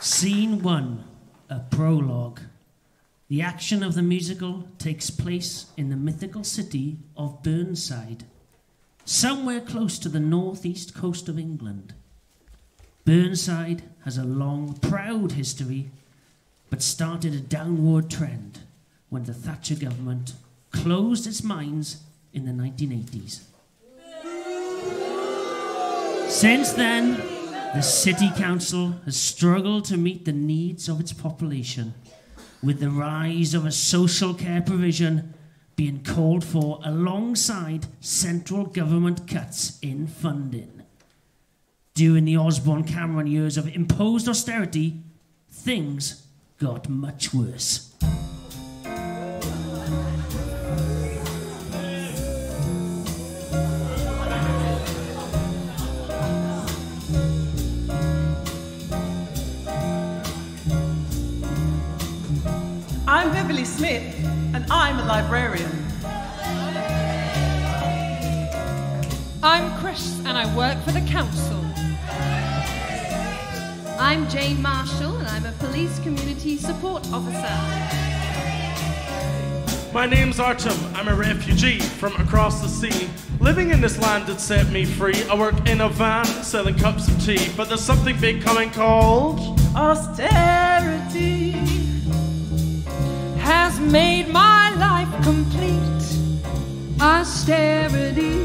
Scene 1, a prologue. The action of the musical takes place in the mythical city of Burnside, somewhere close to the northeast coast of England. Burnside has a long, proud history, but started a downward trend when the Thatcher government closed its mines in the 1980s. Since then, the city council has struggled to meet the needs of its population, with the rise of a social care provision being called for alongside central government cuts in funding. During the Osborne-Cameron years of imposed austerity, things got much worse. I'm Beverly Smith, and I'm a librarian. I'm Chris, and I work for the council. I'm Jane Marshall, and I'm a police community support officer. My name's Artem. I'm a refugee from across the sea. Living in this land that set me free. I work in a van selling cups of tea, but there's something big coming called Austerity has made my life complete. Austerity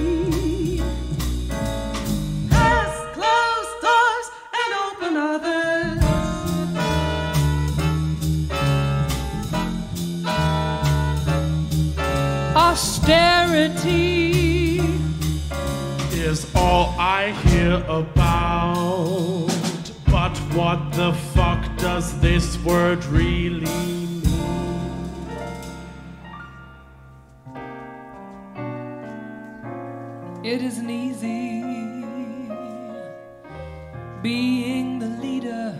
has closed doors and opened others. Austerity is all I hear about. But what the fuck does this word really mean? It isn't easy being the leader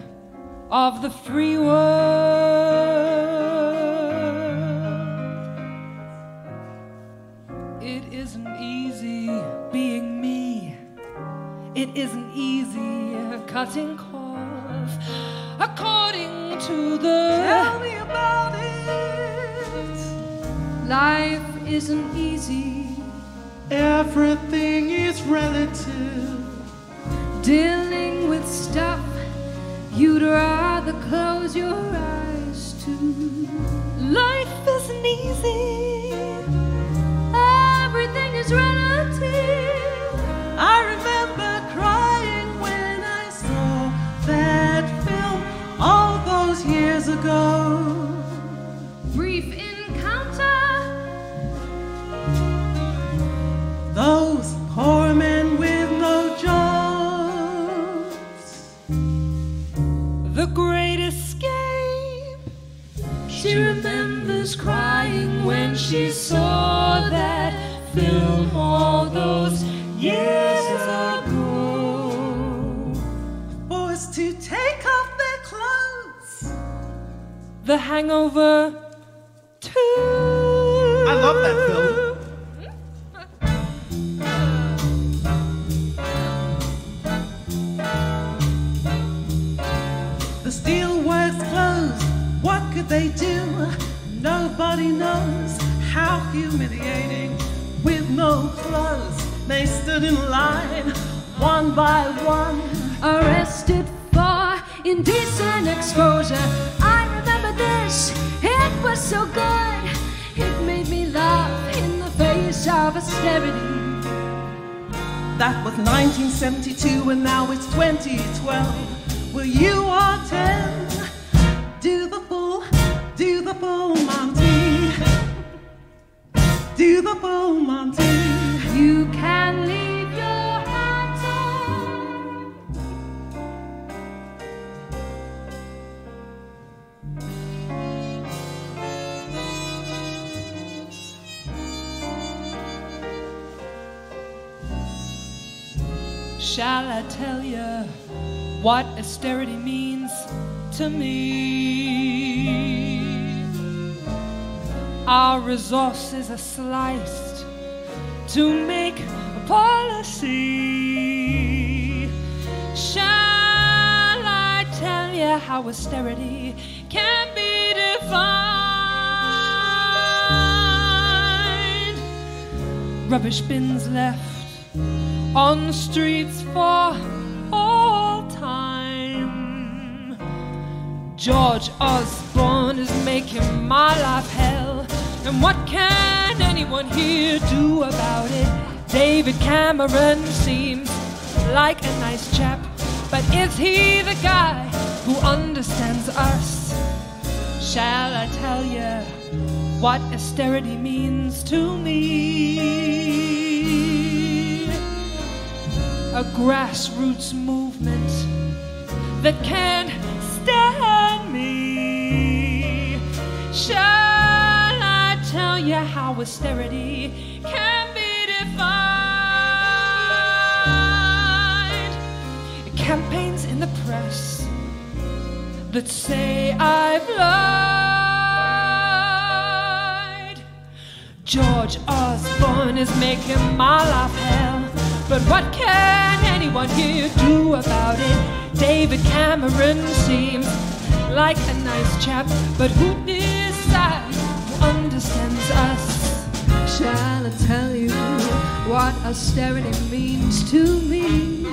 of the free world. It isn't easy being me. It isn't easy cutting cloth according to the... Tell me about it. Life isn't easy. Everything is relative. Dealing with stuff you'd rather close your eyes to. Life isn't easy. Everything is relative. I remember crying when I saw that film all those years ago. Brief encounter. Those poor men with no jobs. The Great Escape. She remembers crying when she saw that film all those years ago. Boys to take off their clothes. The Hangover 2. I love that film. The steelworks closed. What could they do? Nobody knows. How humiliating. With no clothes, they stood in line, one by one. Arrested for indecent exposure. I remember this, it was so good. It made me laugh in the face of austerity. That was 1972 and now it's 2012. Well, you are 10. Do the full Monty. Do the full Monty. You can leave your hat on. Shall I tell you what austerity means to me? Our resources are sliced to make a policy. Shall I tell you how how austerity can be defined. Rubbish bins left on streets for all time. George Osborne is making my life hell, and what can anyone here do about it? David Cameron seems like a nice chap, but is he the guy who understands us? Shall I tell you what austerity means to me? A grassroots movement that can't stand me. Shall I tell you how austerity can be defined? Campaigns in the press that say I've lied. George Osborne is making my life hell, but what can anyone here do about it? David Cameron seems like a nice chap, but who decides, who understands us? Shall I tell you what austerity means to me?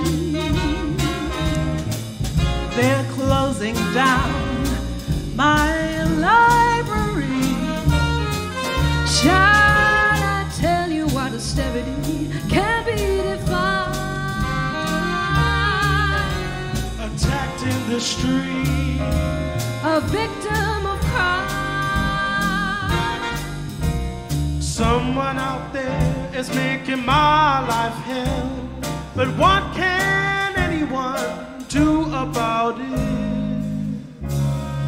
They're closing down my library. Shall I tell you what austerity can be defined? Attacked in the street, A victim of crime. someone out there is making my life hell, but what can anyone do about it?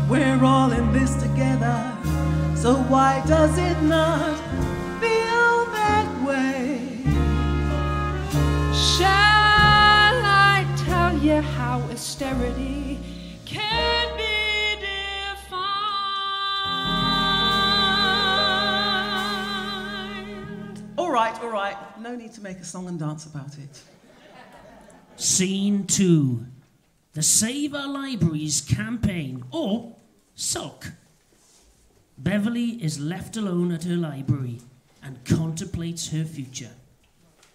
We're all in this together, so why does it not feel that way? Shall I tell you how austerity can be defined? All right, no need to make a song and dance about it. Scene 2. The Save Our Libraries campaign, or SALC. Beverly is left alone at her library and contemplates her future.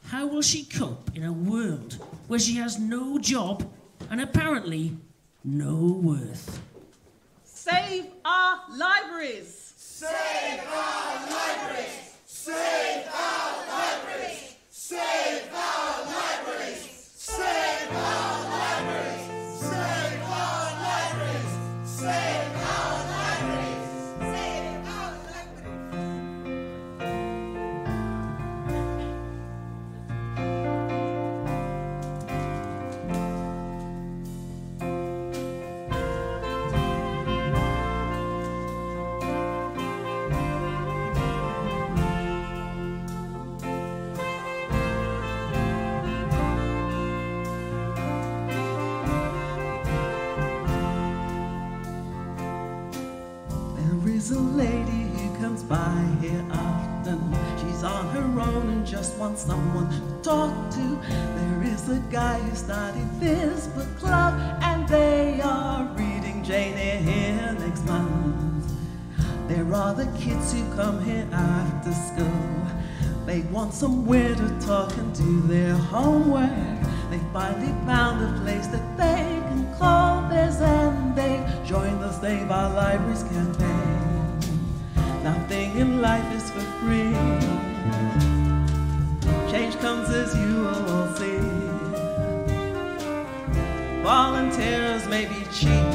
How will she cope in a world where she has no job and apparently no worth? Save our libraries! Save our libraries! Save our libraries! Save our libraries! Save our libraries! Save our libraries! Save our libraries! Save our There's a lady who comes by here often. She's on her own and just wants someone to talk to. There is a guy who started this book club, and they are reading Jane Eyre here next month. There are the kids who come here after school. They want somewhere to talk and do their homework. They finally found a place that they can call theirs, and they join the Save Our Libraries campaign. Nothing in life is for free. Change comes as you will all see. Volunteers may be cheap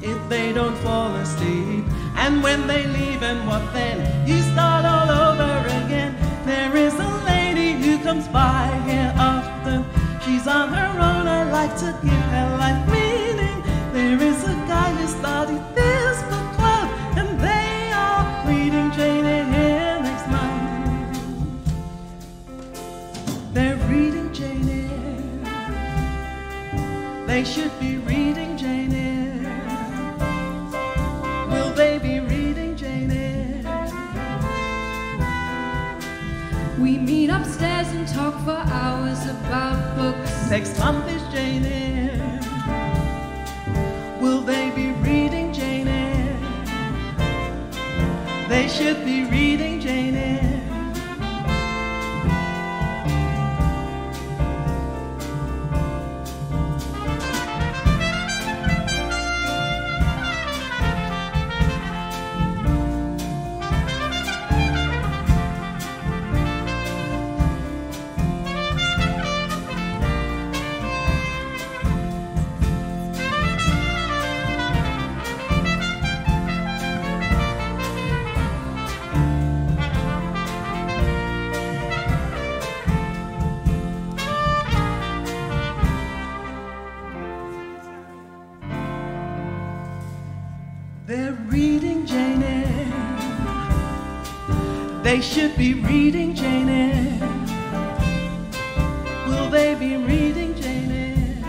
if they don't fall asleep. And when they leave, and what then? You start all over again. There is a lady who comes by here often. She's on her own, I like to give her life meaning. There is a guy who started this book club, and they are reading Jane Eyre here next month. They're reading Jane Eyre. They should be reading Jane Eyre. Will they be reading Jane Eyre? We meet upstairs and talk for hours about books. Next month is Jane Eyre. Will they be reading Jane Eyre? They should be reading Jane Eyre. They're reading Jane Eyre. They should be reading Jane Eyre. Will they be reading Jane Eyre?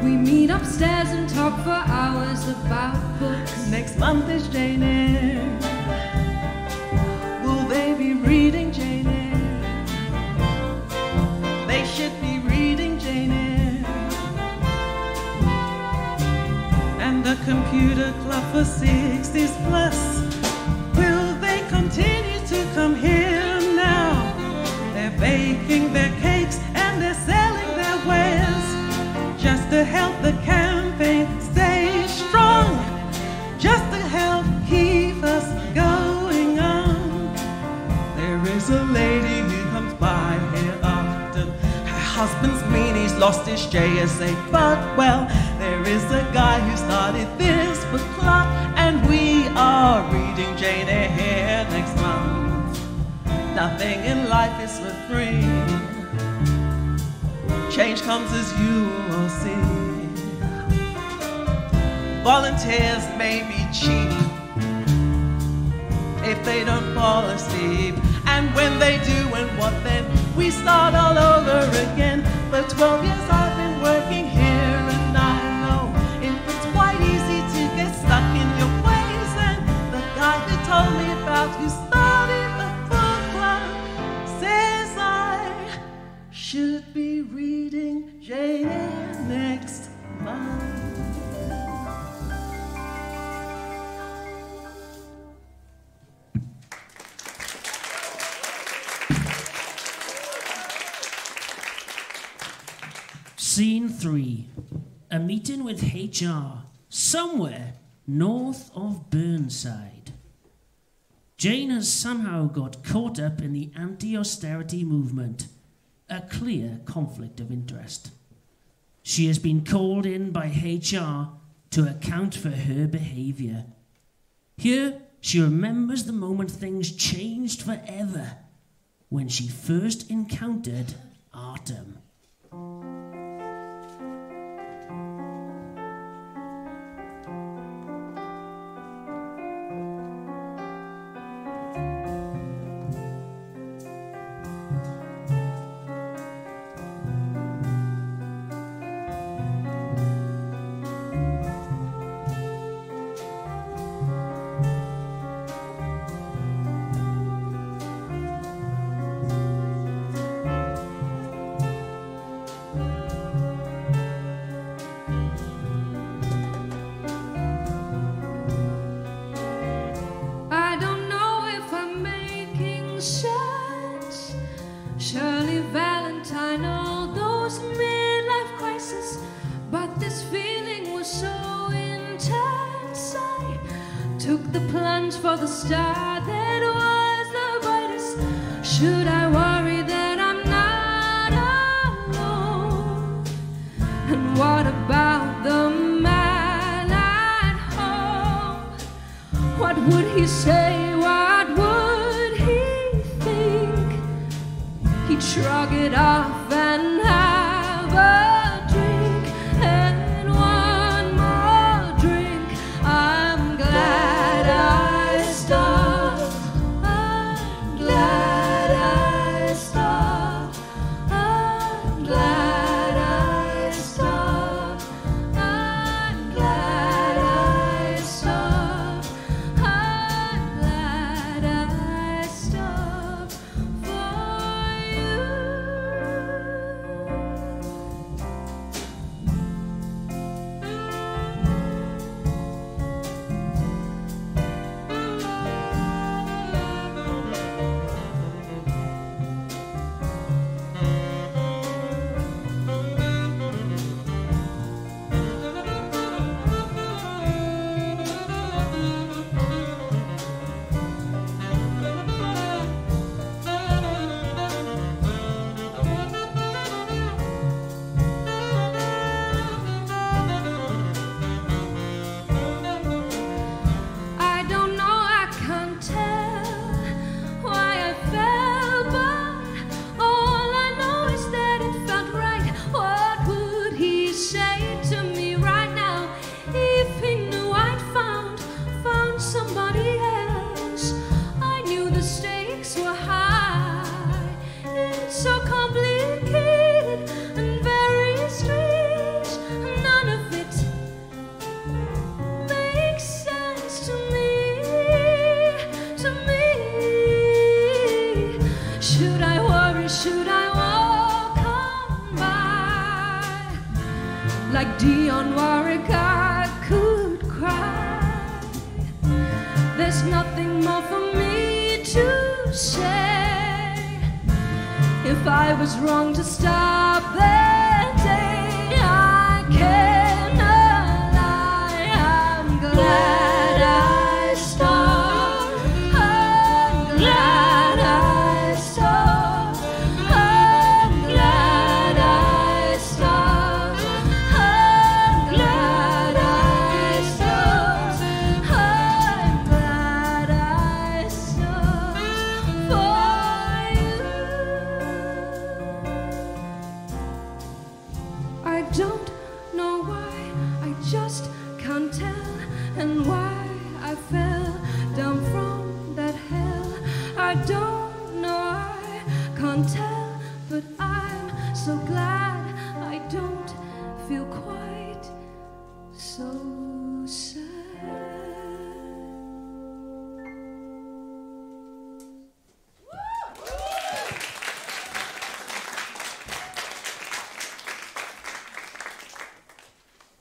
We meet upstairs and talk for hours about books. Next month is Jane Eyre. Will they be reading Jane Eyre? They should be reading Jane Eyre. And the computer club for 60s plus. Will they continue to come here now? They're baking their cakes and they're selling their wares just to help the campaign stay strong, just to help keep us going on. There is a lady who comes by here often. Her husband's mean, he's lost his JSA, but well, there is a guy who started this book club, and we are reading Jane Eyre here next month. Nothing in life is for free. Change comes as you will see. Volunteers may be cheap if they don't fall asleep, and when they do, and what then? We start all over again. For 12 years I've been working here, and I know if it's quite easy to get stuck in your ways. And the guy who told me about who started the book club says I should be reading Jane Eyre next month. Scene 3. A meeting with HR somewhere north of Burnside. Jane has somehow got caught up in the anti-austerity movement, a clear conflict of interest. She has been called in by HR to account for her behaviour. Here, she remembers the moment things changed forever when she first encountered Artem. For the star that was the brightest, should I worry that I'm not alone? And what about the man at home? What would he say? What would he think? He'd shrug it off and have a drink, and one more drink. I'm glad I stopped. I'm glad I stopped. I'm glad I stopped. I'm glad I stopped. I'm glad I stopped for you. like Dionne Warwick, I could cry. There's nothing more for me to say. If I was wrong to stop that day, I cannot lie. I'm glad I stopped. I'm glad I stopped. I'm glad I stopped. I'm glad I stopped. I'm glad I stopped for you. I don't know why, I just can't tell, and why I fell down from that hell. I don't know, I can't tell, but I'm so glad I don't feel quite so sad.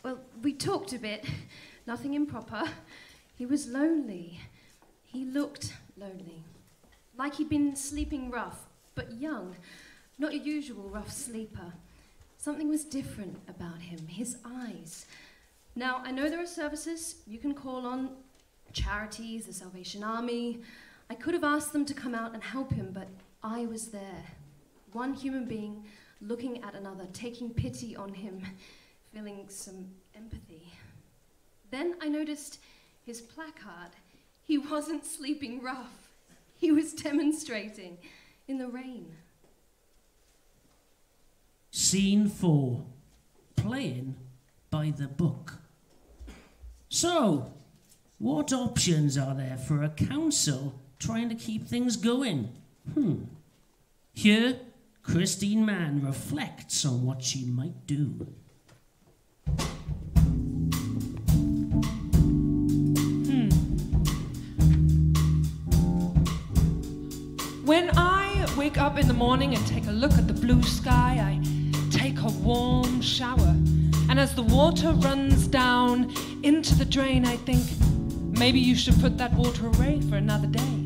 Well, we talked a bit, nothing improper. He was lonely. He looked lonely. Like he'd been sleeping rough, but young. Not your usual rough sleeper. Something was different about him, his eyes. Now, I know there are services you can call on, charities, the Salvation Army. I could have asked them to come out and help him, but I was there. One human being looking at another, taking pity on him, feeling some empathy. Then I noticed his placard. He wasn't sleeping rough. He was demonstrating in the rain. Scene 4. Playing by the book. So, what options are there for a council trying to keep things going? Here, Christine Mann reflects on what she might do. When I wake up in the morning and take a look at the blue sky, I take a warm shower. And as the water runs down into the drain, I think, maybe you should put that water away for another day.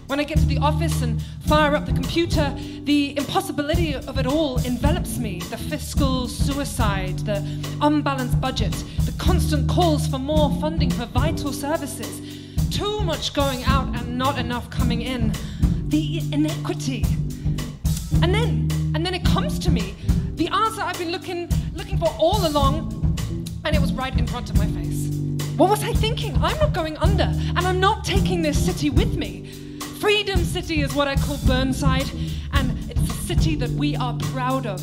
When I get to the office and fire up the computer, the impossibility of it all envelops me. The fiscal suicide, the unbalanced budget, the constant calls for more funding for vital services, too much going out and not enough coming in, the inequity. And then it comes to me, the answer I've been looking for all along, and it was right in front of my face. What was I thinking? I'm not going under, and I'm not taking this city with me. Freedom City is what I call Burnside, and it's a city that we are proud of.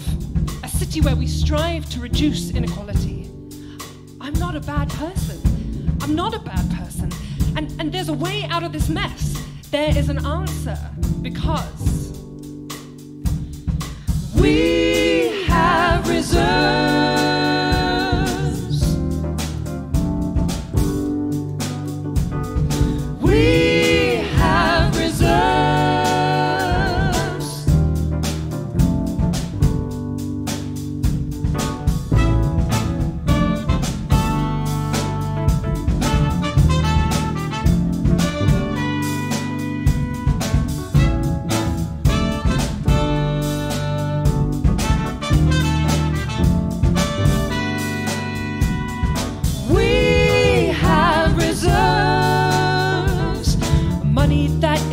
A city where we strive to reduce inequality. I'm not a bad person. I'm not a bad person. And there's a way out of this mess. There is an answer, because we have reserves. We have reserves.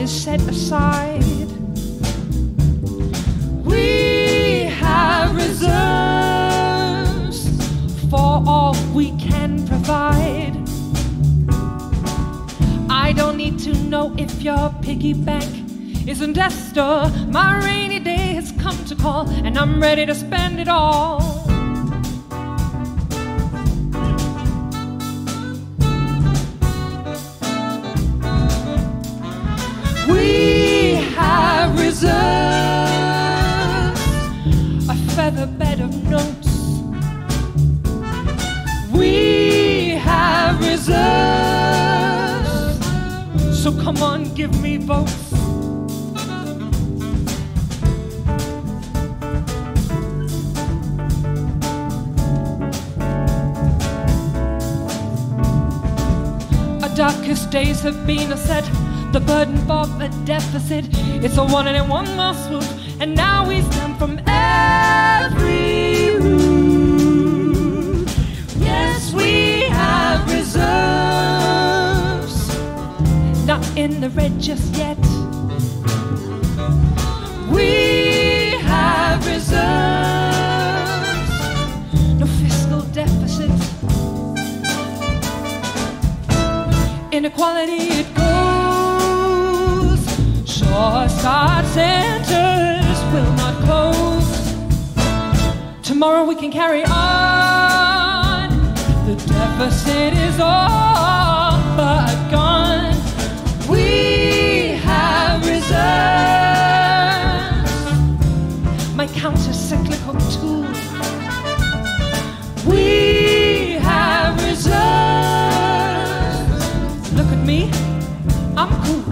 Set aside. We have reserves for all we can provide. I don't need to know if your piggy bank isn't Esther. My rainy day has come to call, and I'm ready to spend it all. We have reserves, a feather bed of notes. We have reserves, so come on, give me votes. darkest days have been a set, the burden of a deficit. It's a one and one must swoop, and now we stand from every root. Yes, we have reserves, not in the red just yet. We have reserves, no fiscal deficit. Inequality it goes, short-start centers will not close. Tomorrow we can carry on, the deficit is all but gone. We have reserves, my counter-cyclical tool. We have reserves. Look at me, I'm cool.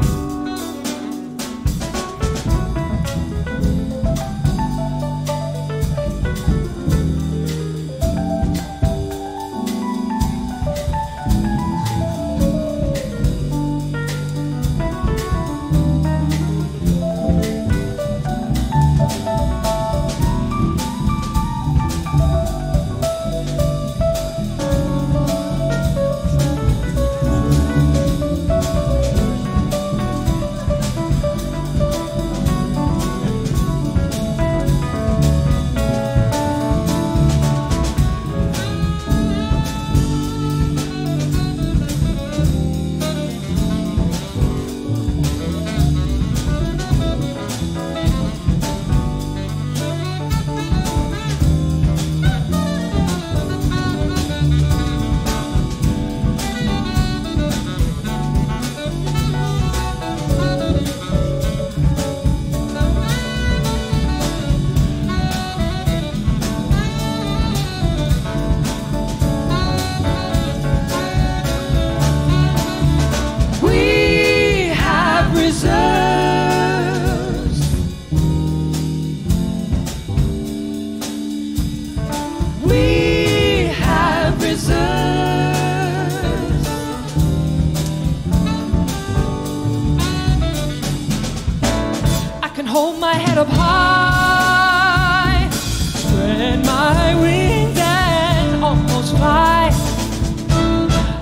Hold my head up high, spread my wings and almost fly.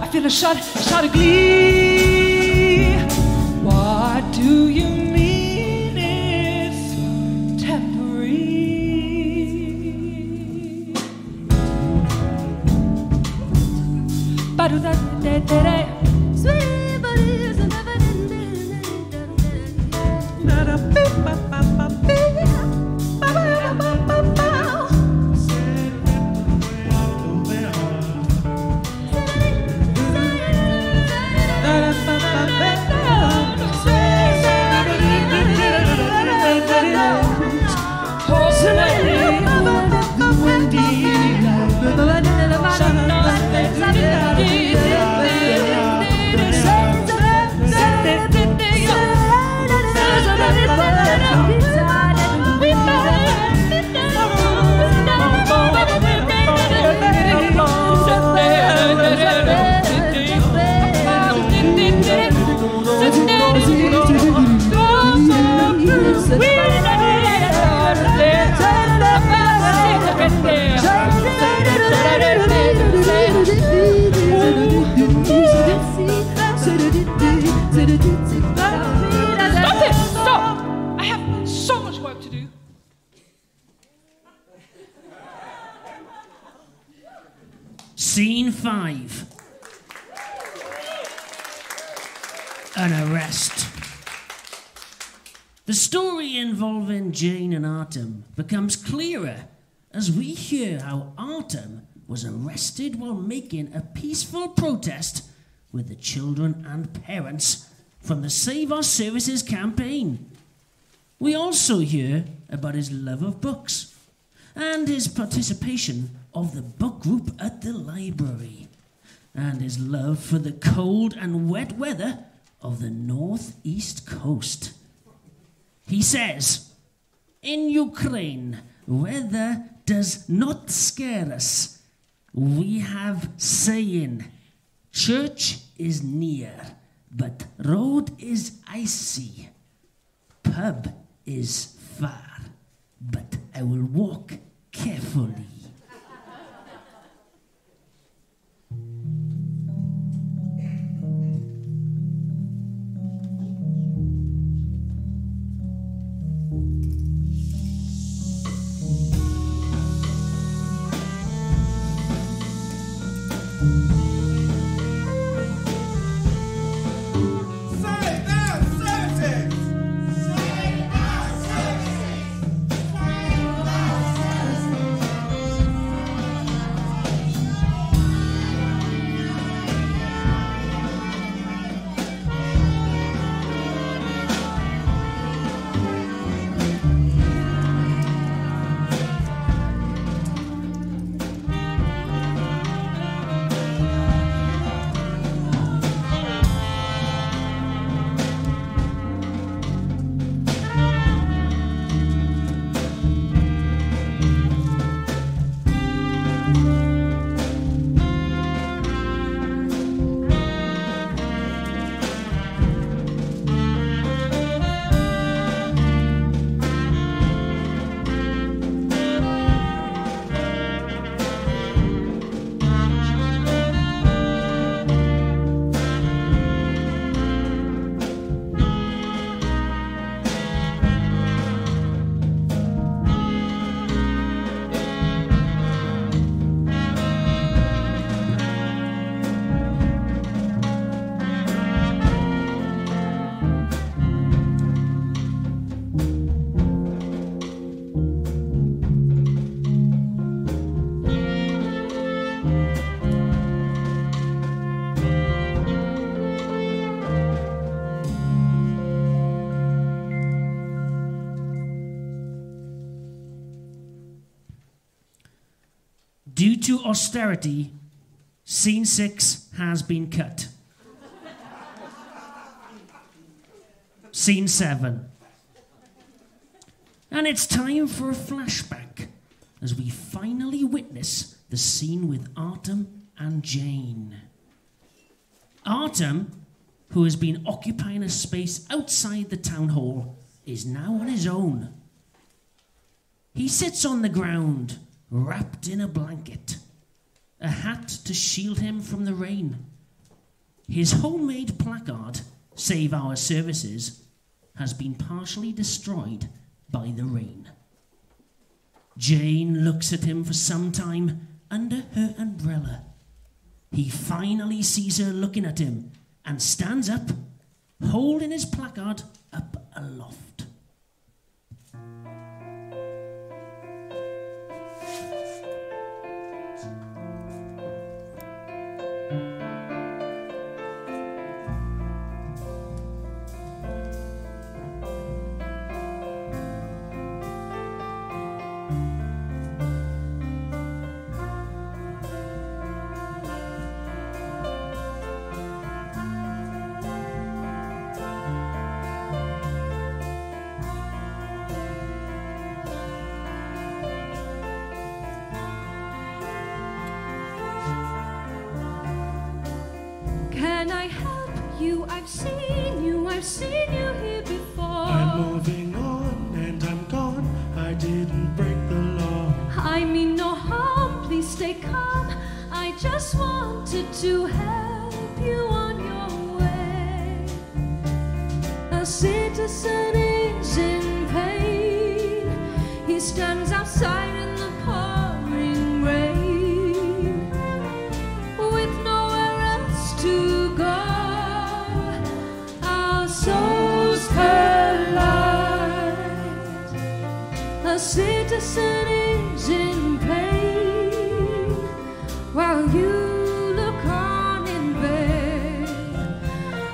I feel a shot of glee. What do you mean it's temporary? Ba-do-da-da-da-da. Sweet, but it isn't never Stop it! Stop! I have so much work to do. Scene 5. An arrest. The story involving Jane and Artem becomes clearer as we hear how Artem was arrested while making a peaceful protest with the children and parents from the Save Our Services campaign. We also hear about his love of books and his participation of the book group at the library and his love for the cold and wet weather of the northeast coast. He says, "In Ukraine, weather does not scare us. We have saying, Church is near, but road is icy. Pub is far, but I will walk carefully. Due to austerity, scene 6 has been cut. Scene 7. And it's time for a flashback as we finally witness the scene with Artem and Jane. Artem, who has been occupying a space outside the town hall, is now on his own. He sits on the ground, wrapped in a blanket, a hat to shield him from the rain. His homemade placard, "Save Our Services," has been partially destroyed by the rain. Jane looks at him for some time under her umbrella. He finally sees her looking at him and stands up, holding his placard up aloft. Can I help you? I've seen you here before. I'm moving on and I'm gone. I didn't break the law. I mean no harm, please stay calm. I just wanted to help you on your way. A citizen is in pain. He stands outside in the pouring rain with nowhere else to go. Our souls collide. A citizen is in pain while you look on in vain.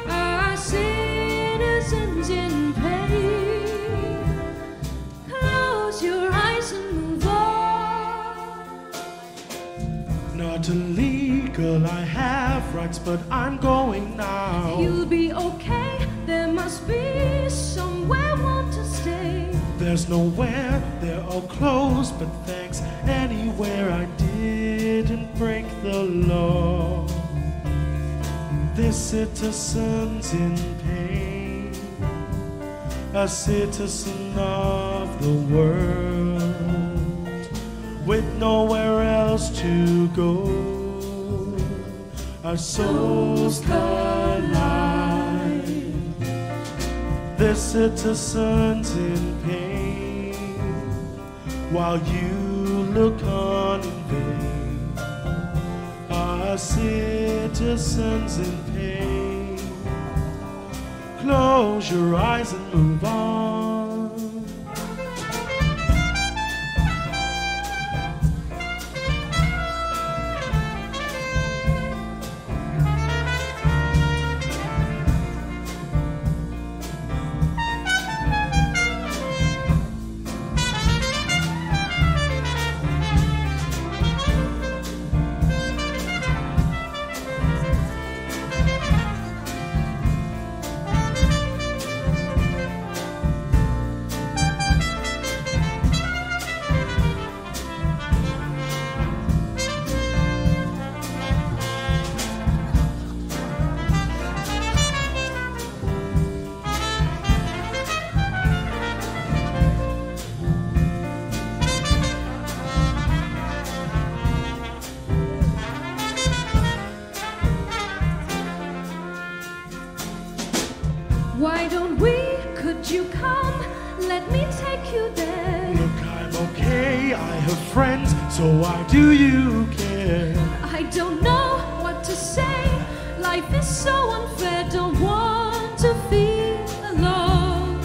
Our citizens in pain. Close your eyes and move on. Not illegal, I have rights, but I'm going now. You'll be okay. There must be somewhere want to stay. There's nowhere, they're all closed, but thanks anywhere. I didn't break the law. The citizens in pain, a citizen of the world, with nowhere else to go. Our souls collide. The citizens in pain, while you look on in vain. Our citizens in pain, close your eyes and move on. Why don't we? Could you come? Let me take you there. Look, I'm okay, I have friends, so why do you care? I don't know what to say. Life is so unfair. Don't want to feel alone.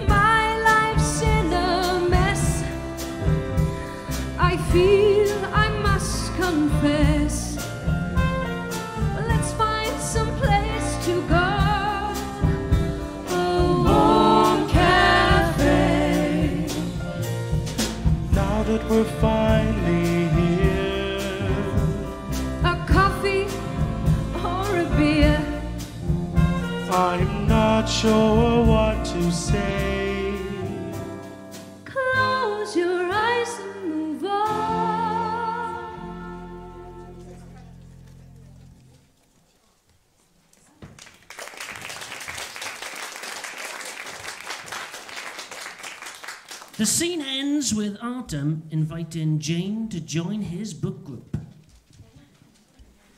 My life's in a mess. I feel I must confess. Let's find some place to go. That we're finally here. A coffee or a beer. I'm not sure what to say. Close your eyes and move on. The scene ends with Artem inviting Jane to join his book group.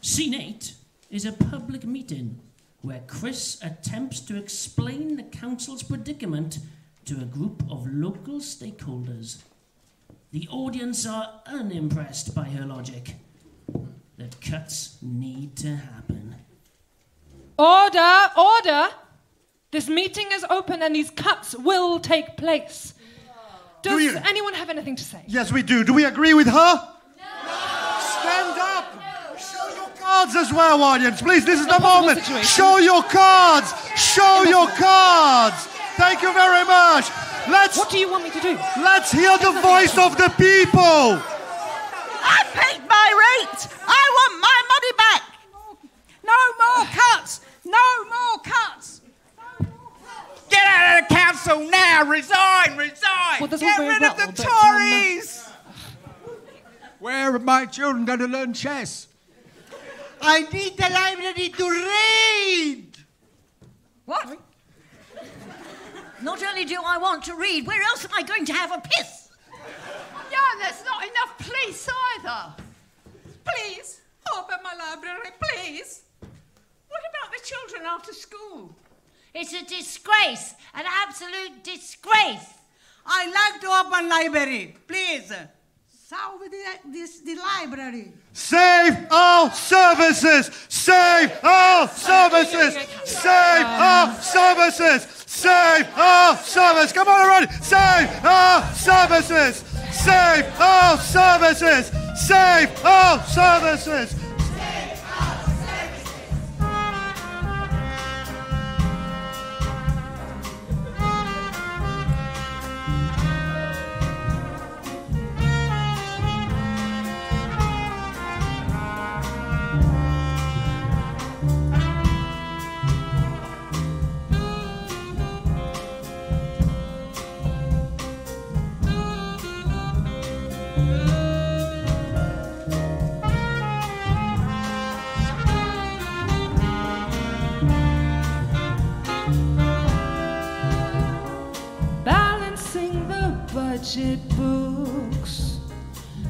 Scene 8 is a public meeting where Chris attempts to explain the council's predicament to a group of local stakeholders. The audience are unimpressed by her logic. That cuts need to happen. Order! Order! This meeting is open and these cuts will take place. Does anyone have anything to say? Yes, we do. Do we agree with her? No! Stand up! No. Show your cards as well, audience. Please, this is the moment. Show your cards! Show your cards! Thank you very much. What do you want me to do? Let's hear the voice of the people. I paid my rate. I want my money back. No more cuts. No more cuts. Get out of the council now! Resign! Resign! Well, get rid of the Tories! Where are my children going to learn chess? I need the library to read! What? Not only do I want to read, where else am I going to have a piss? Yeah, there's not enough police either. Please, open my library, please. What about the children after school? It's a disgrace, an absolute disgrace. I like to open library, please. Solve the library. Save all services! Save all services! Save all services! Save all services! Come on, everybody! Save all services! Save all services! Save all services! budget books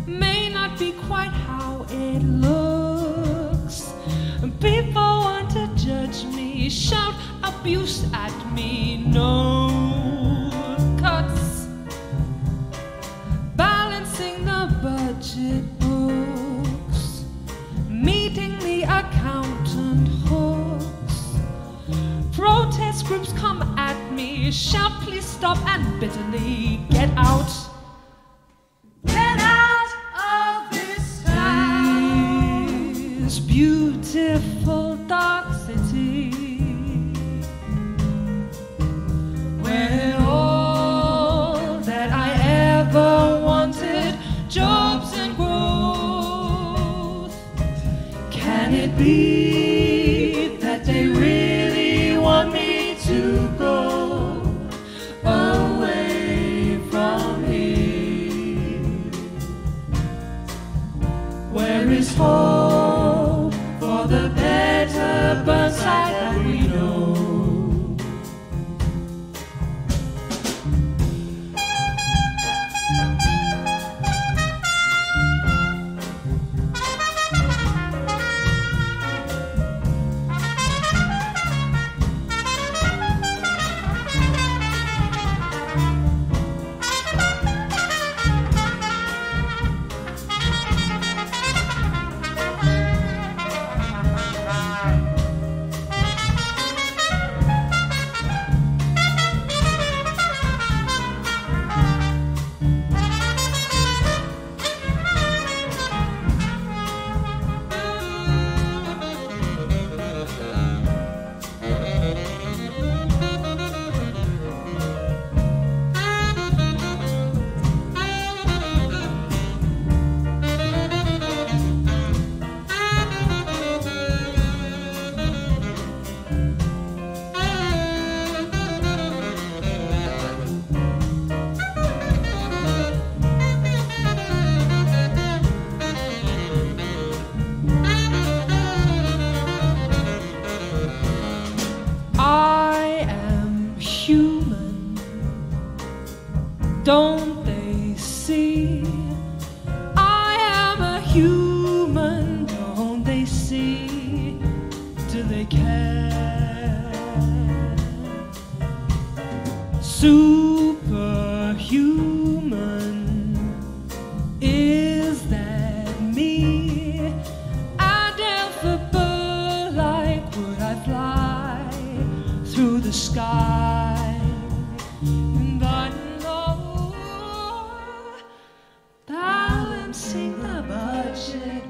may not be quite how it looks. People want to judge me, shout abuse at me, no cuts. Balancing the budget books, meeting the accountant hooks. Protest groups come at me, shout please stop and bitterly get out. Get out of this town. This beautiful dark city, where all that I ever wanted, jobs and growth. Can it be that they really want me to go away from here? Where is hope for the better Burnside that we know? Don't they see? I am a human. Don't they see? Do they care? Superhuman, is that me? I'd ever bird like would I fly through the sky? And I know balancing the budget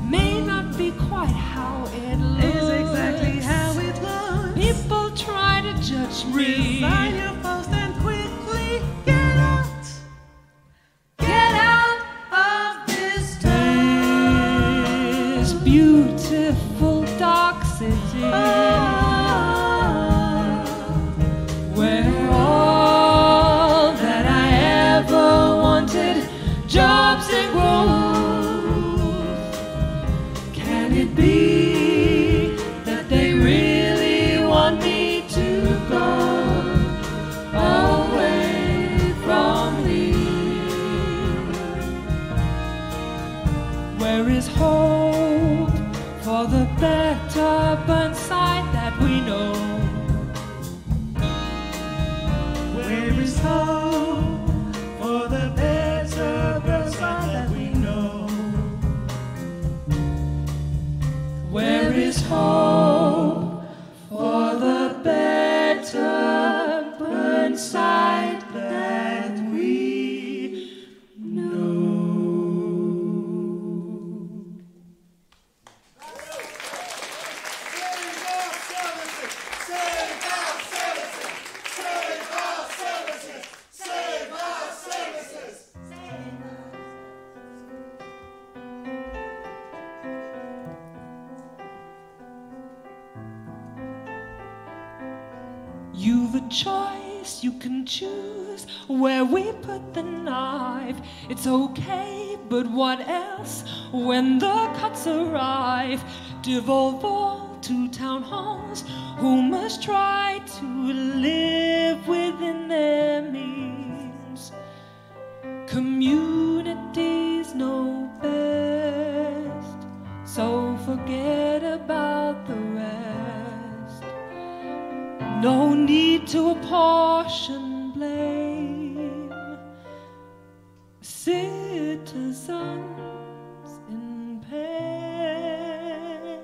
may not be quite how it looks. Is exactly how it looks. People try to judge me. Resign your post and quickly get out. Get out of this town. This beautiful dark city, where all that I ever wanted, jobs and growth. Can it be that they really want me to go away from here? Where is hope for the better Burnside that we know? Where is hope for the better Burnside that we know? Where is hope for the better Burnside that we know? You've a choice, you can choose where we put the knife. It's okay, but what else when the cuts arrive? Devolve all to town halls who must try to live within their means. Communities know best, so forget about the rest. No need to apportion blame. Citizens in pain.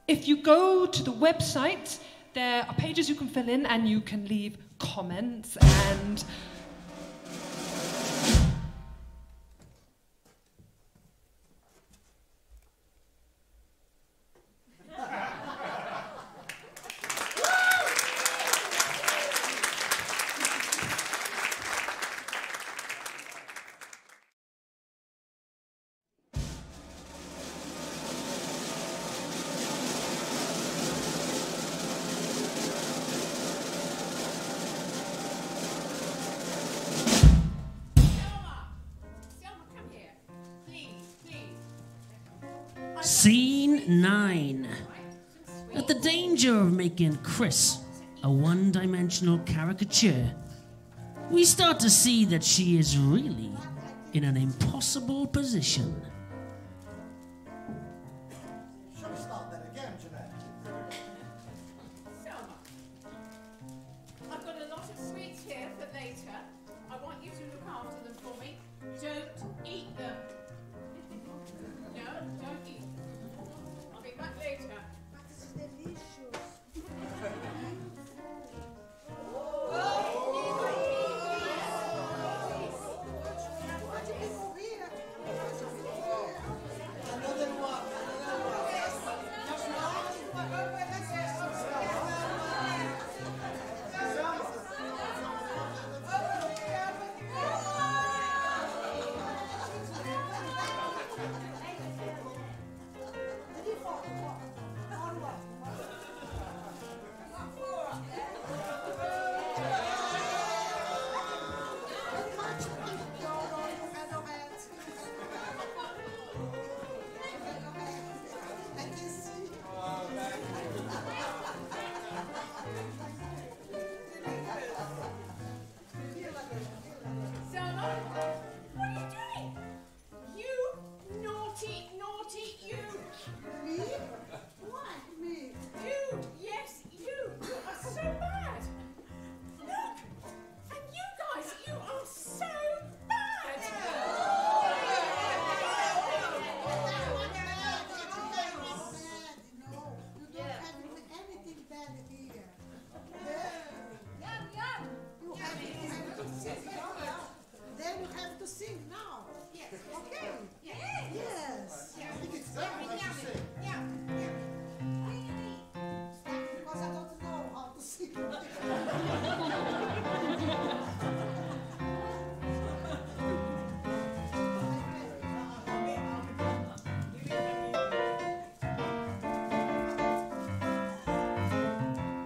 If you go to the website, there are pages you can fill in and you can leave comments and Scene 9. At the danger of making Chris a one-dimensional caricature, we start to see that she is really in an impossible position. Shall we start that again, Jeanette? Selma, I've got a lot of sweets here for later. I want you to look after them for me. Don't eat them. No, don't eat. I'll be back later. But it's delicious.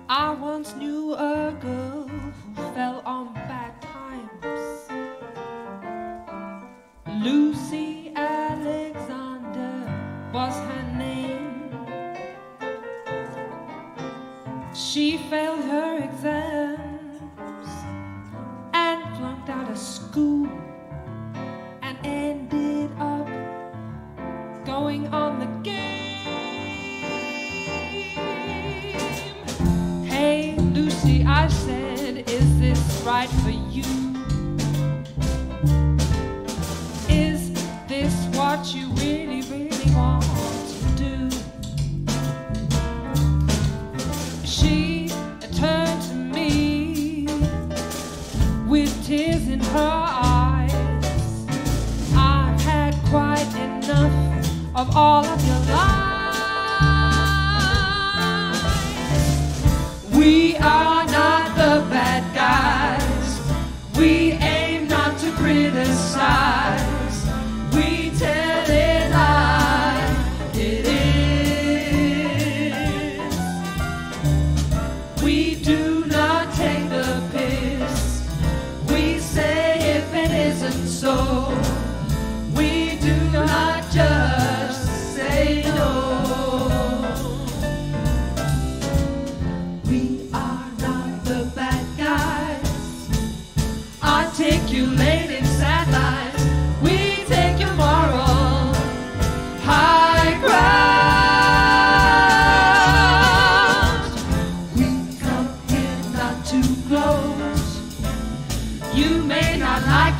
I once knew a girl who fell on bad times. Lucy Alexander was her name. She failed her exams and flunked out of school and ended up going on the game. Hey Lucy, I said, is this right for you? Is this what you really, really want to do? She turned to me with tears in her eyes. I've had quite enough of all of your lies. We are not the bad guys. We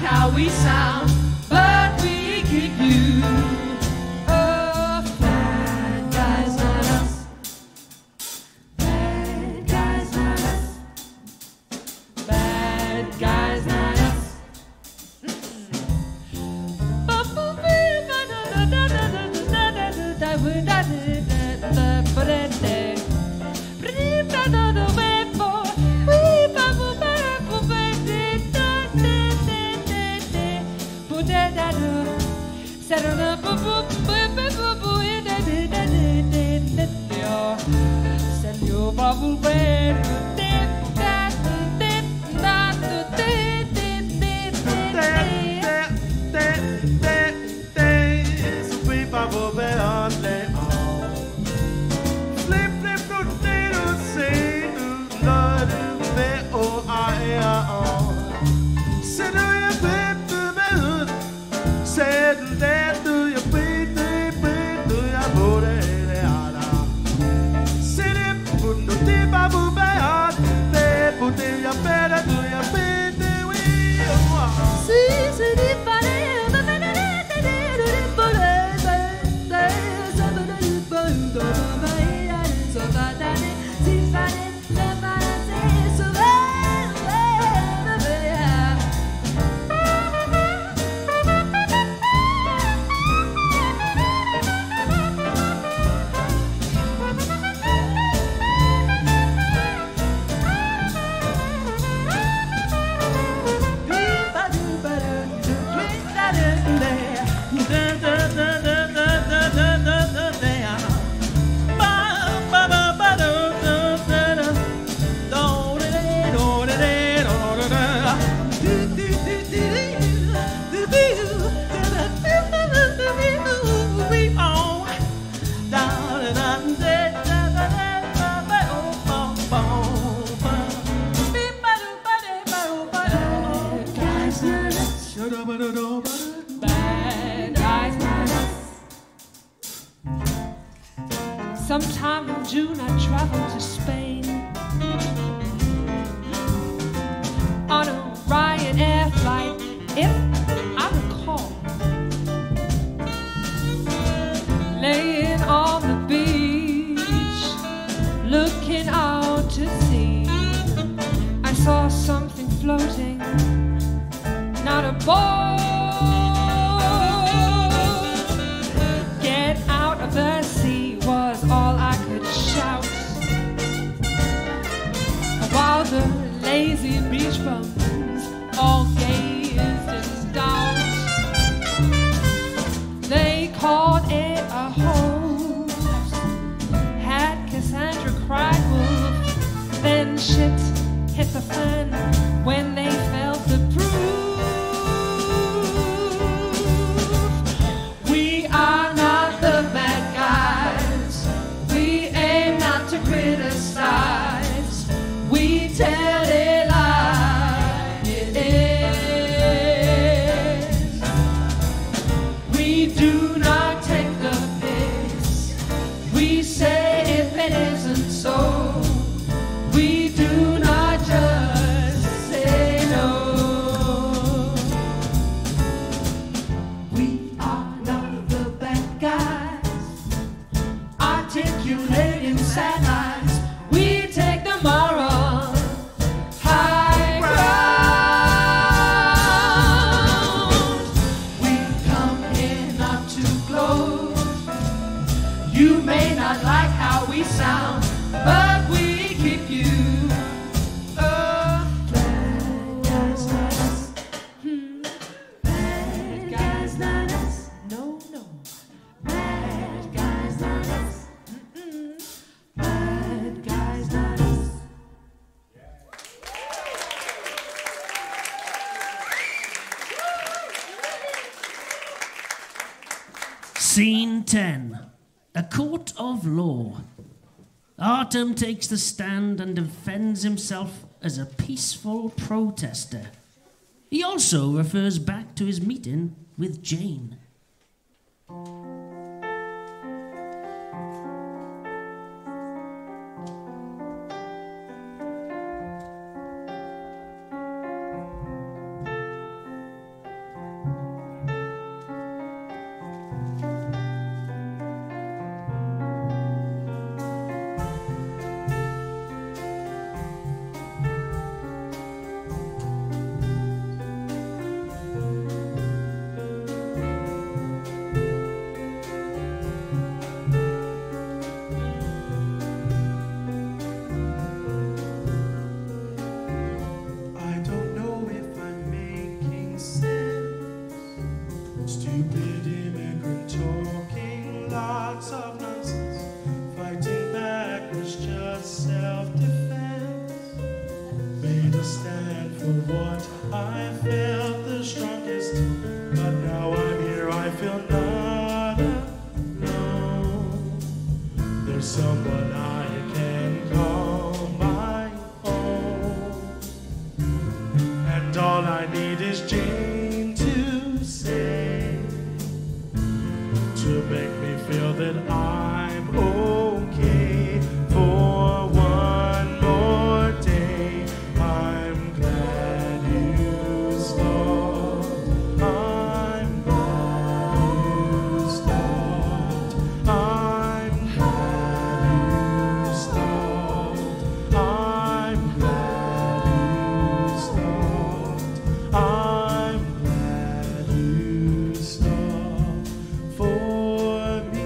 how we sound, but we keep you. Oh, bad guys, not us. Bad guys, not us. Bad guys, not us. Sometime in June I traveled to Spain on a Ryanair flight, if I recall. Laying on the beach, looking out to sea, I saw something floating, not a boat. Get out of the sea was all I could shout, while the lazy beach bums all gazed in doubt. They called it a hoax, had Cassandra cried wolf, then shit hit the fan when they felt the proof. We are not the bad guys, we aim not to criticize, we tell it like it is. We do not take the piss, we say if it isn't so, we do not just say no. We are not the bad guys, articulating sad lies, we take the moral high ground. We come here not to gloat, you may not like how we sound, but we keep you. Bad guys, not us. Bad guys, not us. No, no. Bad guys, not us. Bad guys, not us. Scene 10. A court of law. Artem takes the stand and defends himself as a peaceful protester. He also refers back to his meeting with Jane. what I felt the strongest, but now I'm here, I feel not alone. There's someone I can call my own, and all I need is Jane to say, to make me feel that I'm okay for one more day. I'm glad you stopped. I'm glad you stopped. I'm glad you stopped. I'm glad you stopped. I'm glad you stopped for me.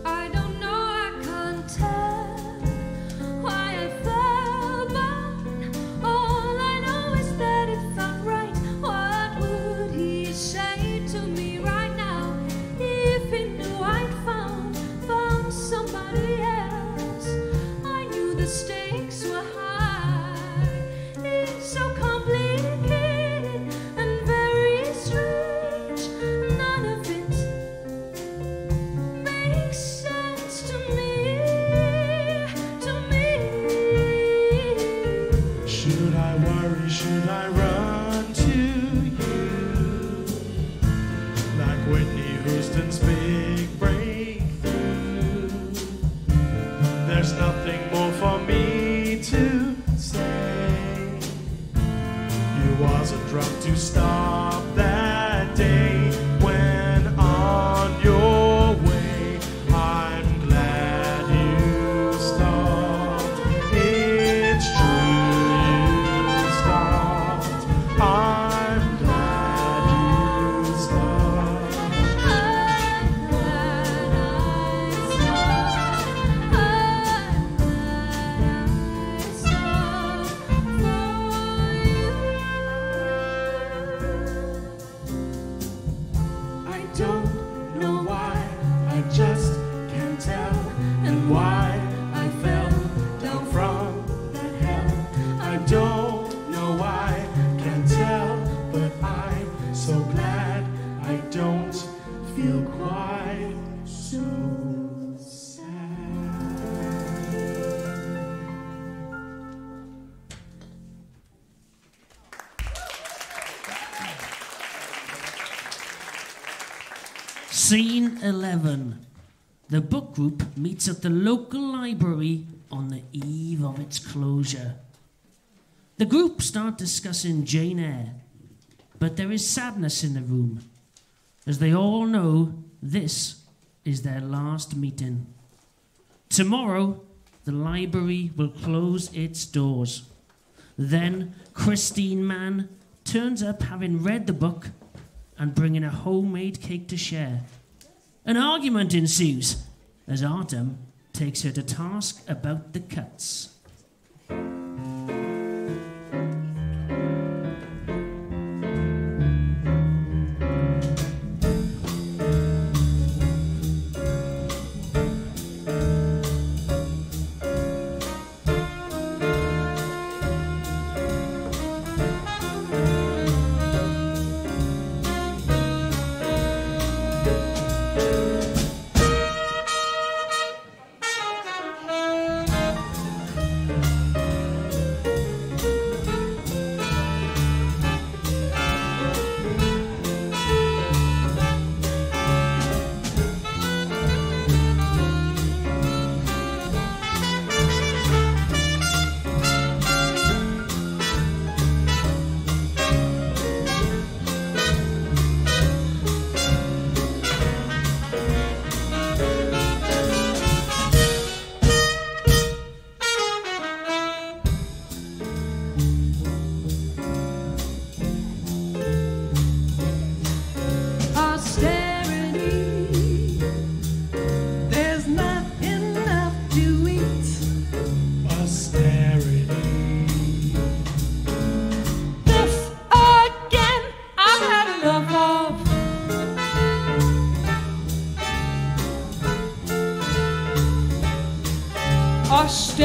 I don't know, I can't tell why I fell, but all I know is that it felt right. What would he say to me right now if he knew I'd found somebody else? I knew the stakes were high. It's so complicated and very strange. None of it makes sense to me, Should I worry? Should I run to you? Like Whitney Houston's big breakthrough. There's nothing more for me to say. You wasn't drunk to stop that day when on your way. I'm glad you stopped. It's true you stopped. I'm glad you stopped. I'm glad I stopped. I'm glad I stopped for you. I don't know why, I just can't tell, and why I fell down from that hell. I don't know why, can't tell, but I'm so glad I don't feel quite so sad. Scene 11. The book group meets at the local library on the eve of its closure. The group start discussing Jane Eyre, but there is sadness in the room, as they all know this is their last meeting. Tomorrow, the library will close its doors. Then Christine Mann turns up having read the book and bringing a homemade cake to share. An argument ensues as Artem takes her to task about the cuts.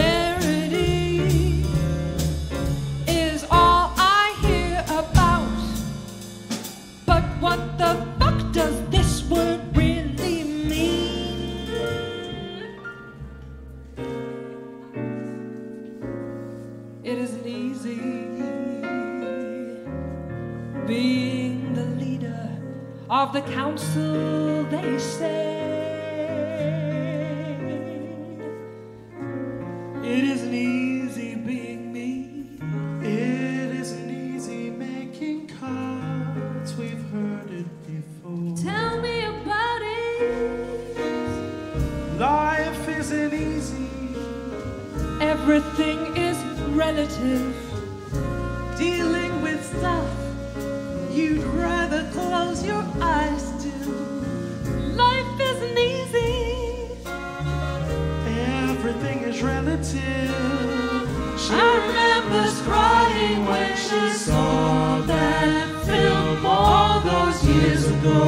Austerity is all I hear about. But what the fuck does this word really mean? It isn't easy being the leader of the council, they say. It isn't easy being me. It isn't easy making cards. We've heard it before. Tell me about it. Life isn't easy. Everything is relative. Dealing with stuff you'd rather close your eyes to. Life isn't easy. Everything is relative. I remember crying when she saw that film all those years ago.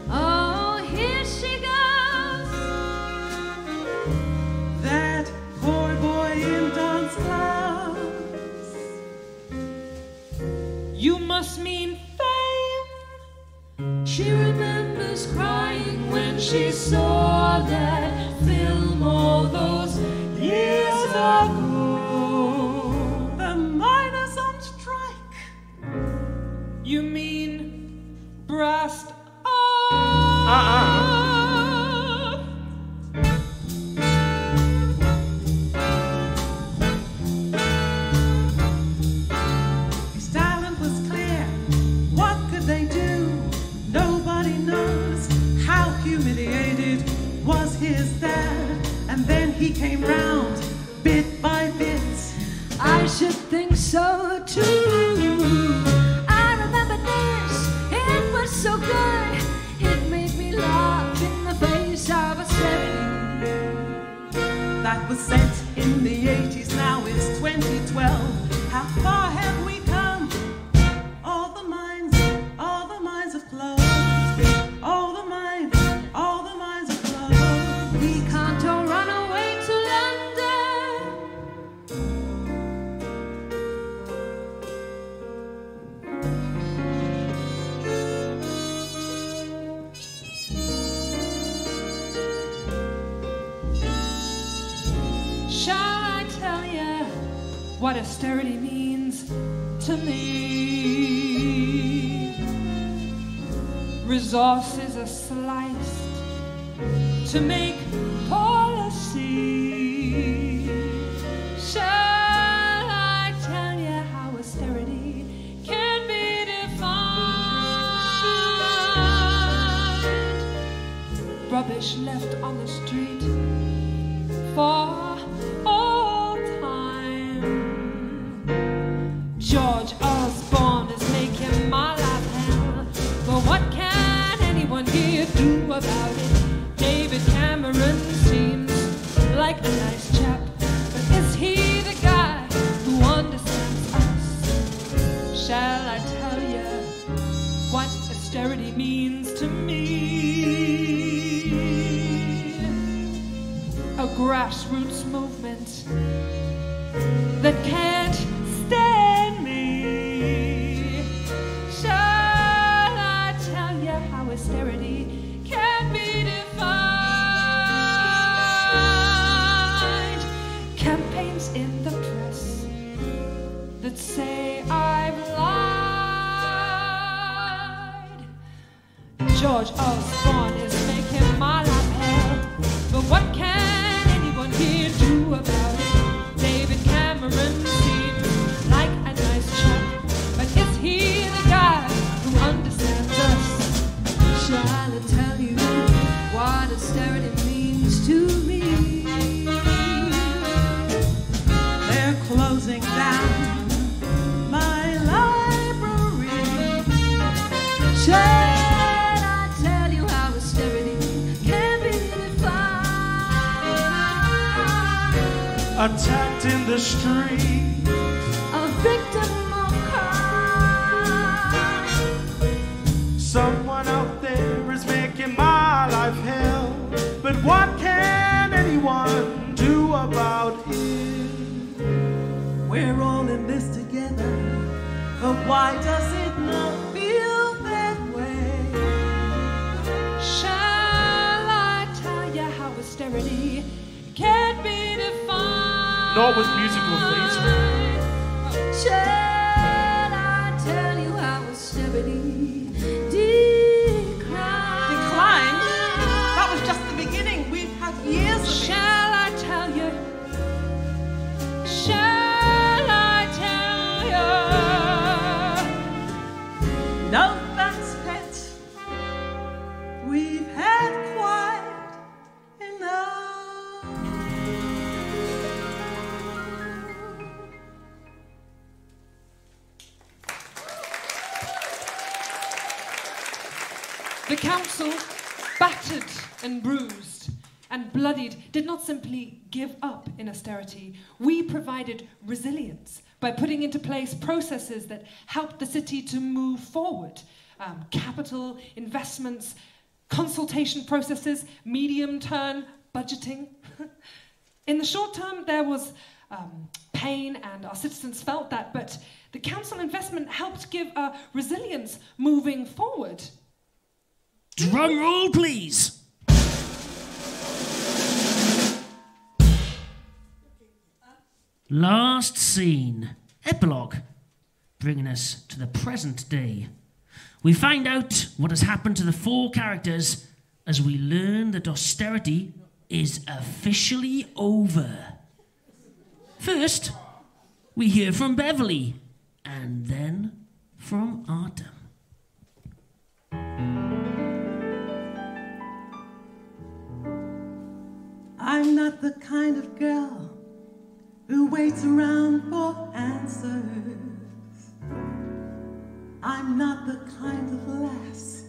Oh, here she goes. That poor boy in dance class. You must mean fame. She remembers crying when she saw that film all those years ago. The miners on strike. You mean brass up? His talent was clear. What could they do? Nobody knows how humiliated was his dad. And then he came round bit by bit. I should think so too. I remember this, it was so good. It made me laugh in the face of austerity. That was set in the 80s, now it's 2012. How far have we come? All the minds have closed. All the minds have closed. We can't all run away to London. Shall I tell you what austerity means to me? Resources are sliced to make policy. Shall I tell you how austerity can be defined? Rubbish left on the street for all time. George Osborne is making my life hell, but what can anyone here do about it? David Cameron seems like a nice chap, but is he the guy who understands us? Shall I tell you what austerity means to me? A grassroots movement that can't stand me. Shall I tell you how austerity can be defined? Campaigns in the press that say I've lied. George Osborne is making my life hell, but what can anyone here do about it? David Cameron seems like a nice chap, but is he the guy who understands us? Shall I tell you what austerity means to me? They're closing down my library. Shall I tell you how austerity can be defined? Attacked in the street. A victim of crime. Someone out there is making my life hell. But what can anyone do about about it. We're all in this together, but why does it not feel that way? Shall I tell you how austerity can't be defined? Not with musical theatre. Shall I tell you how austerity declined? Decline? That was just the beginning. We've had years of it. Shall I tell you? Shall I tell you? No, that's it. We've had quite enough. The council, battered and bruised and bloodied, did not simply give up in austerity. We provided resilience by putting into place processes that helped the city to move forward. Capital, investments, consultation processes, medium-term budgeting. In the short term, there was pain, and our citizens felt that, but the council investment helped give a resilience moving forward. Drum roll, please. Last scene. Epilogue. Bringing us to the present day. We find out what has happened to the four characters as we learn that austerity is officially over. First, we hear from Beverly, and then from Artem. I'm not the kind of girl who waits around for answers. I'm not the kind of lass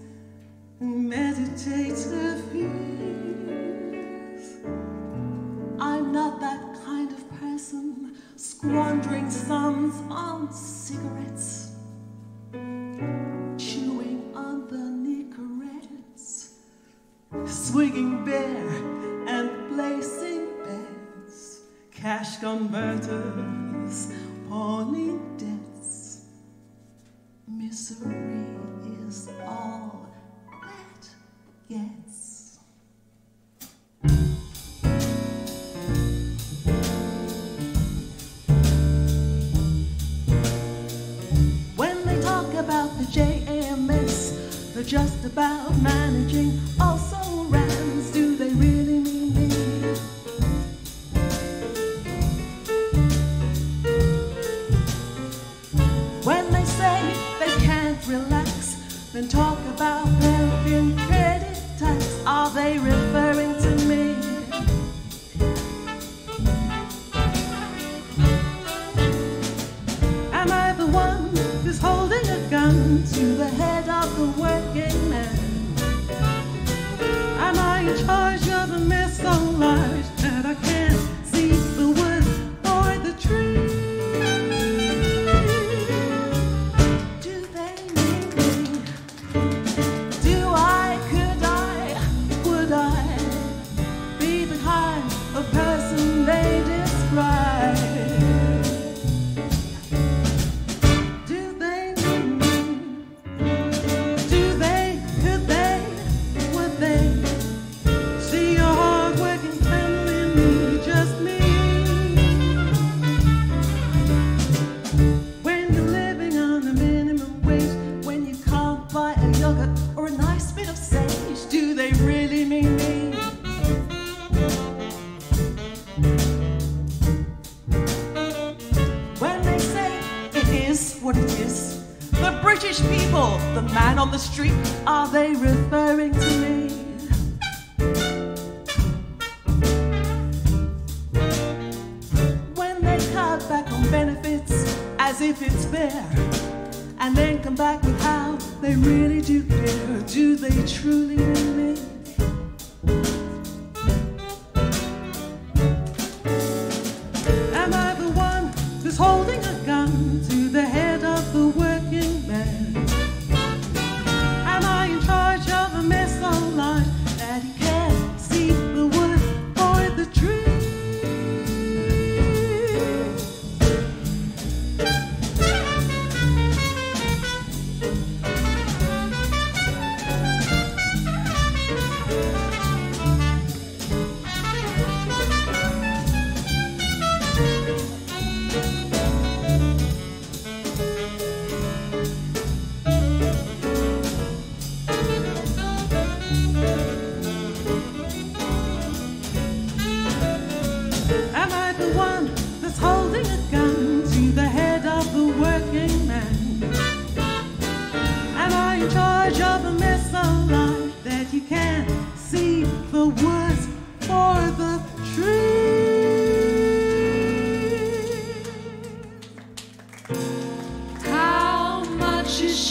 who meditates her fears. I'm not that kind of person squandering sums on cigarettes, chewing on the Nicorettes, swigging beer and placing bets, cash converters, pawning debts. Misery is all that gets. When they talk about the JAMS, they're just about managing also rans. Do they really mean me? When they say they can't relax, then talk about paying credit tax. Are they referring to me? Am I the one who's holding a gun to the head of the working man? Am I in charge of a mess so large that I can't see the wood or the tree? Do they need me? Do I, could I, would I be the kind of person they describe? Do they need me? Do they, could they, would they see a hard-working family in me, just me? When you're living on a minimum wage, when you can't buy a yogurt or a nice bit of sage, do they really mean me? When they say it is what it is, the British people, the man on the street, are they referring to me? When they cut back on benefits as if it's fair, and then come back with how they really do care, do they truly mean me? Am I the one who's holding a gun to the head of the working man? Am I in charge of a mess so large that he can't see the wood or the tree?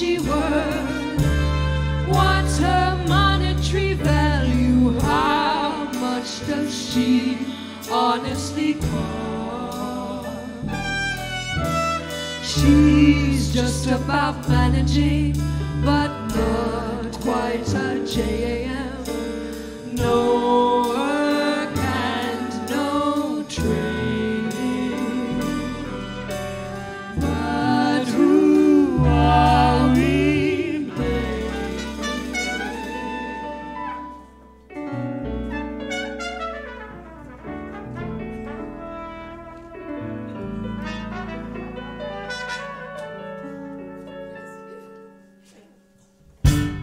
she worth? What's her monetary value? How much does she honestly cost? She's just about managing, but not quite a JAM. No work and no training. But who are we blaming?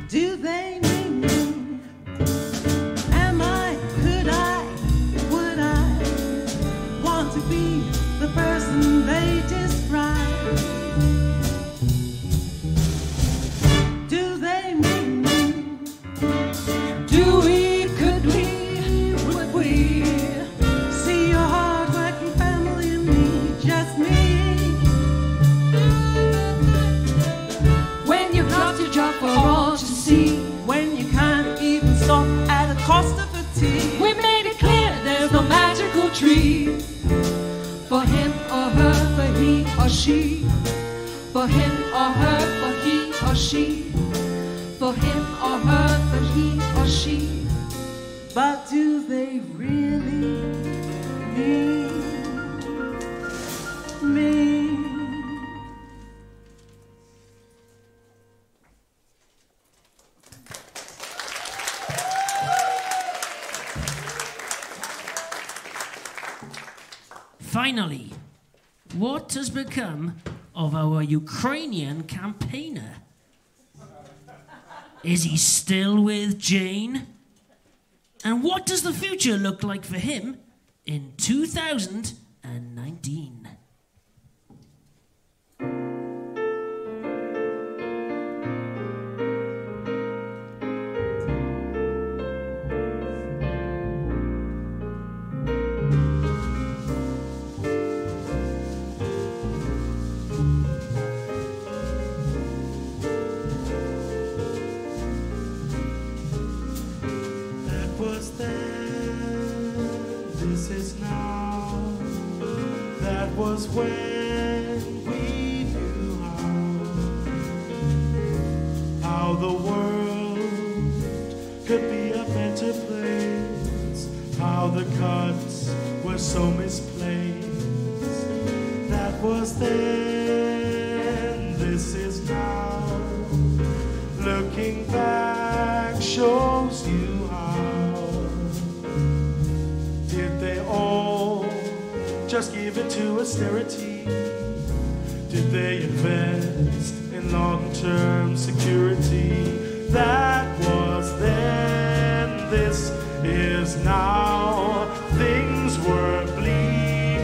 Do they mean me? Am I, could I, would I want to be the person they describe? Do they mean me? Do we, could we, would we? See your hard-working family and me, just me. When you've lost your job for all to see, When you can't even stop at the cost of a tea. we made it clear there's no magical tree. For him or her, for he or she. For him or her, for he or she. For him or her, for he or she. But do they really need me? Finally, what has become of our Ukrainian campaigner? Is he still with Jane? And what does the future look like for him in 2019? That was then, this is now. That was when we knew how the world could be a better place, how the cuts were so misplaced. That was then, this is now. Looking back shows you how. Did they all just give it to austerity? Did they invest in long-term security? That was then, this is now. Things were bleak,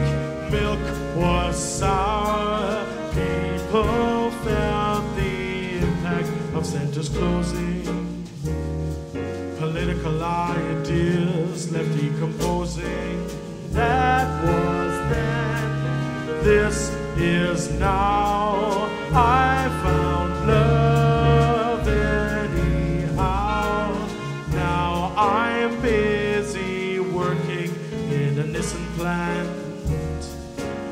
milk was sour. People felt the impact of centers closing. Political ideas left decomposing. That was then, this is now. I found love anyhow. Now I'm busy working in a Nissan plant.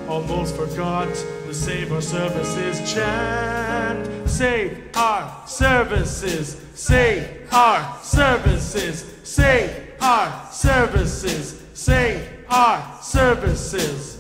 Almost forgot the Save Our Services chant. Save our services, save our services, save our services, save our services.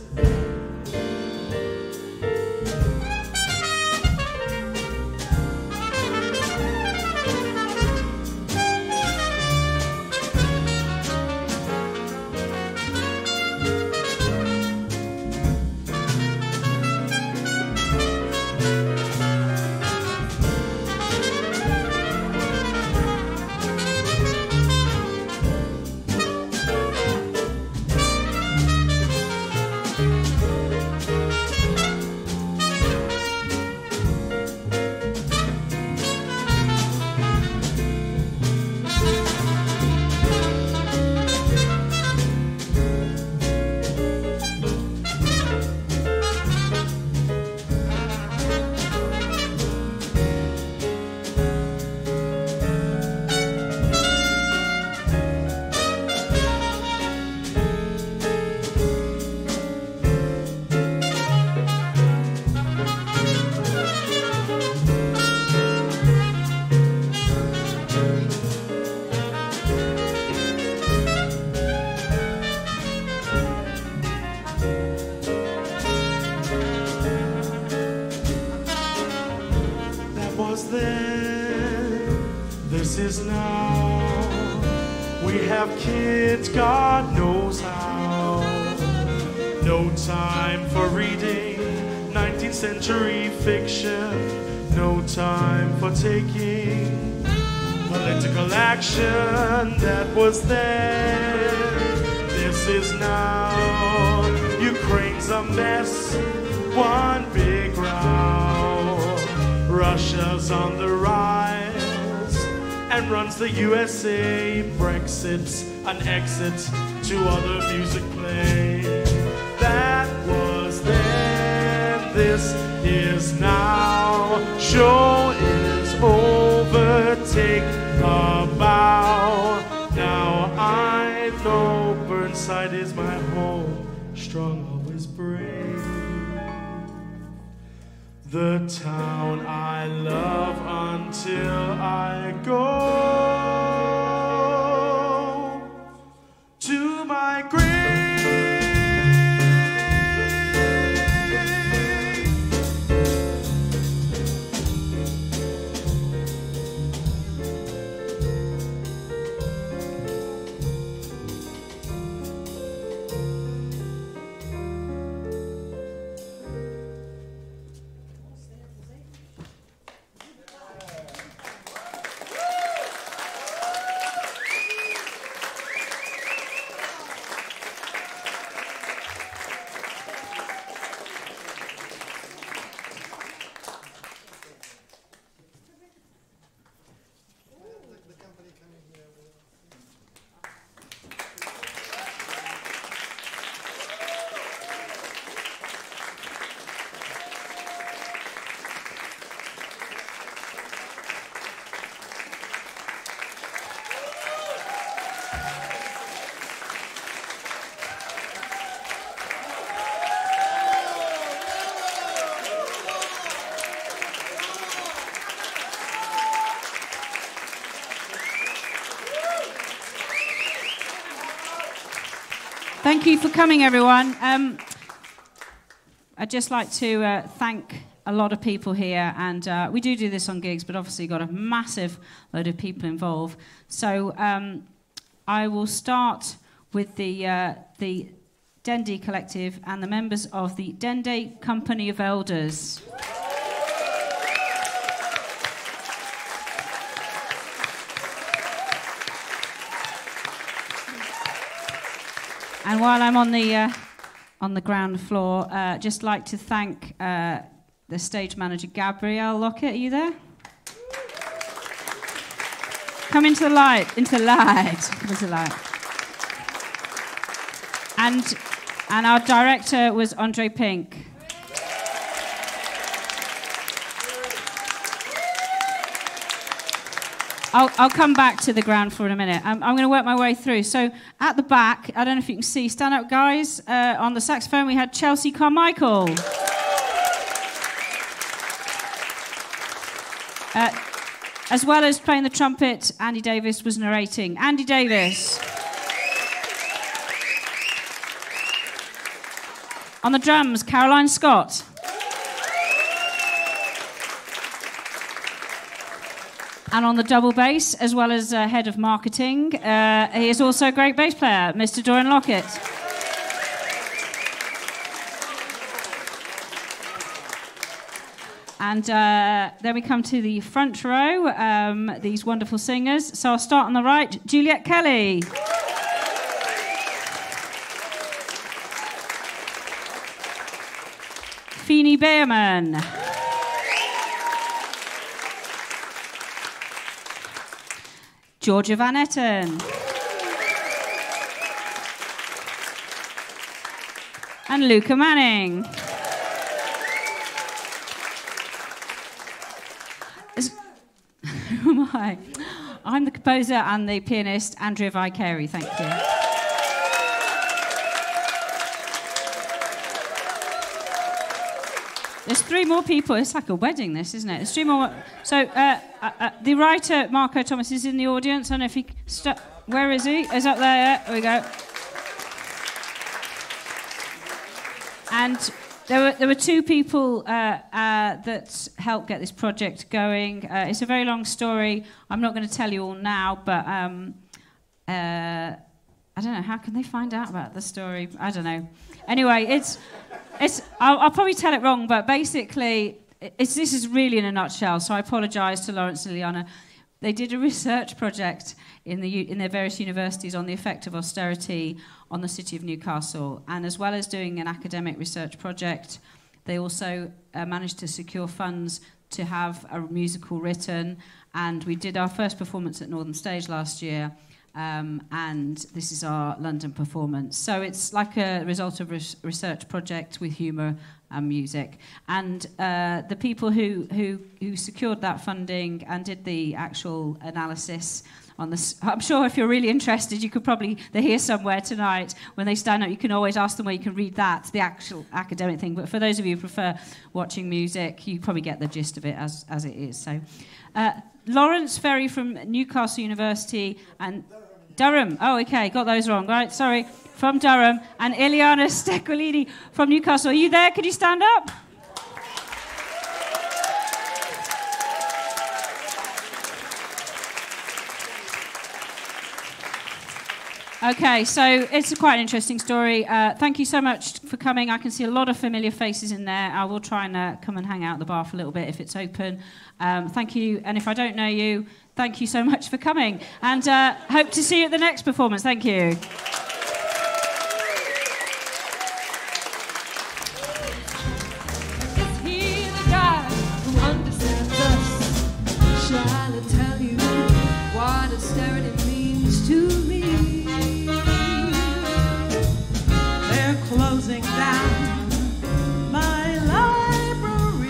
This is now. We have kids, God knows how. No time for reading 19th century fiction. No time for taking political action that was then. This is now. Ukraine's a mess, one big row. Russia's on the rise and runs the USA. Brexit's an exit to other music play. That was then, this is now. Show is over, take a bow. Now I know Burnside is my home, strong, always brave. The town I love until I go to my grave. Thank you for coming, everyone. I'd just like to thank a lot of people here, and we do this on gigs, but obviously got a massive load of people involved. So I will start with the Dende Collective and the members of the Dende Company of Elders. And while I'm on the ground floor, just like to thank the stage manager, Gabrielle Lockett. Are you there? Come into the light, Come into the light. And our director was Andre Pink. I'll come back to the ground floor in a minute. I'm going to work my way through. So at the back, I don't know if you can see, stand up guys. On the saxophone, we had Chelsea Carmichael. As well as playing the trumpet, Andy Davis was narrating. Andy Davis. On the drums, Caroline Scott. And on the double bass, as well as head of marketing, he is also a great bass player, Mr. Dorian Lockett. And then we come to the front row, these wonderful singers. So I'll start on the right, Juliet Kelly. Feenie Behrman. Georgia Van Etten. And Luca Manning. Who am I? I'm the composer and the pianist, Andrea Vicari. Thank you. There's three more people. It's like a wedding, this, isn't it? There's three more. So the writer, Marco Thomas, is in the audience. I don't know if he... Where is he? He's up there. There we go. And There were two people that helped get this project going. It's a very long story. I'm not going to tell you all now, but I don't know. How can they find out about the story? I don't know. Anyway, I'll probably tell it wrong, but basically, this is really in a nutshell. So I apologise to Lawrence and Liliana. They did a research project in their various universities on the effect of austerity on the city of Newcastle. And as well as doing an academic research project, they also managed to secure funds to have a musical written. And we did our first performance at Northern Stage last year. And this is our London performance. So it's like a result of a research project with humour and music. And the people who secured that funding and did the actual analysis on this, I'm sure if you're really interested, you could probably, they're here somewhere tonight. When they stand up, you can always ask them where you can read that, the actual academic thing. But for those of you who prefer watching music, you probably get the gist of it as it is. So Lawrence Ferry from Newcastle University and Durham. Oh, okay, got those wrong. Right, sorry. From Durham. And Iliana Stecolini from Newcastle. Are you there? Could you stand up? Okay, so it's quite an interesting story. Thank you so much for coming. I can see a lot of familiar faces in there. I will try and come and hang out at the bar for a little bit if it's open. Thank you. And if I don't know you, thank you so much for coming. And hope to see you at the next performance. Thank you. Is he the guy who understands us? Shall I tell you what austerity means to me? They're closing down my library.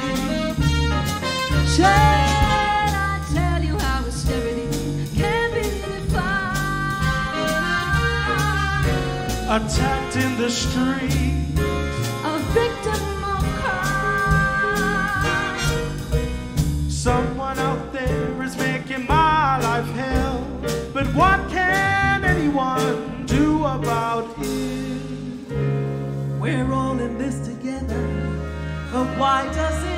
Shall I tell you how austerity can be defined? Attacked in the street, A victim of crime. someone out there is making my life hell. But what can anyone do about it? We're all in this together, but why does it